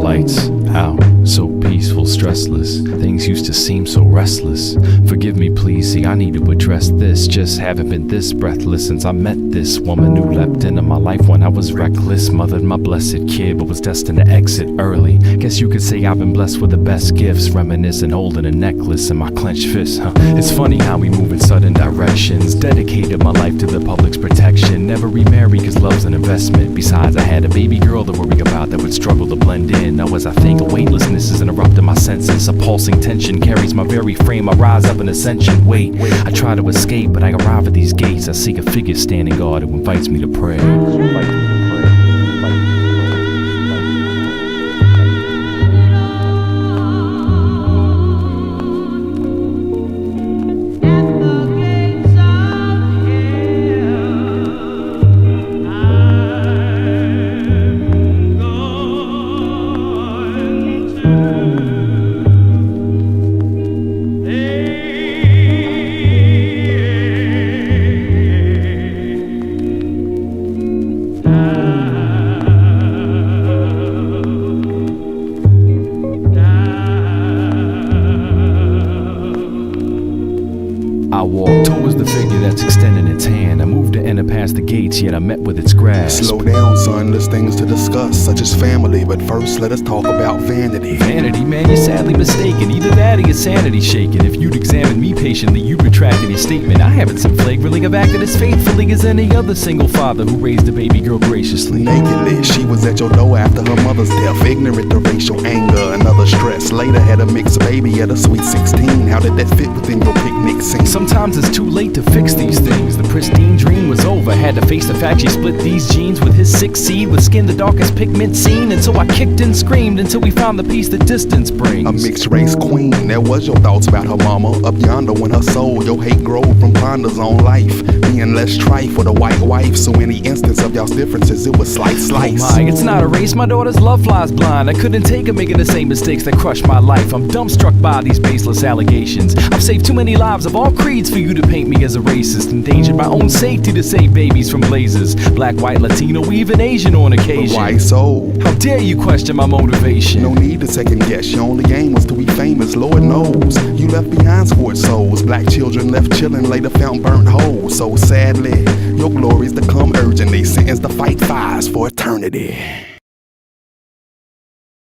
Lights out, so peaceful, stressless. Things used to seem so restless. Forgive me, please, see, I need to address this. Just haven't been this breathless since I met this woman who leapt into my life when I was reckless. Mothered my blessed kid, but was destined to exit early. Guess you could say I've been blessed with the best gifts. Reminiscing, holding a necklace in my clenched fist, It's funny how we move in sudden directions. Dedicated my life to the public's protection. Never remarry cause love's an investment. Besides, I had a baby girl to worry about that would struggle to blend in. Now as I think, weightlessness is interrupting my senses. A pulsing tension carries my very frame. I rise up in ascension. Wait, I try to escape, but I arrive at these gates. I seek a figure standing guard who invites me to pray. I walk towards the figure that's extending its hand. I move to enter past the gates, yet I'm met with its grasp. Slow down, son, there's things to discuss, such as family, but first let us talk about vanity. Vanity, man, you're sadly mistaken. Either that or your sanity shaken. If you'd examine me patiently, you'd retract any statement. I haven't some flagrantly have acted as faithfully as any other single father who raised a baby girl graciously. Nakedly, she was at your door after her mother's death, ignorant to racial anger and other stress. Later had a mixed baby at a sweet 16. How did that fit within your picnic scene? Sometimes it's too late to fix these things. The pristine dream was over. Had to face the fact she split these genes with his sick seed, with skin the darkest pigment seen. And so I kicked and screamed until we found the peace that distance brings. A mixed race queen, that was your thoughts about her mama. Up yonder when her soul, your hate growed from ponders on life. Being less strife with a white wife, so any instance of y'all's differences, it was slice. Oh my, it's not a race, my daughter's love flies blind. I couldn't take her making the same mistakes that crushed my life. I'm dumbstruck by these baseless allegations. I've saved too many lives of all creeds for you to paint me as a racist. Endangered my own safety to save babies from blazes. Black, white, Latino, even Asian on occasion. But why so? How dare you question my motivation? No need to second guess, your only aim was to be famous, Lord knows. You left behind scored souls, black children left chillin', later found burnt holes. So sadly, your glories to come urgently, sentenced to fight fires for eternity.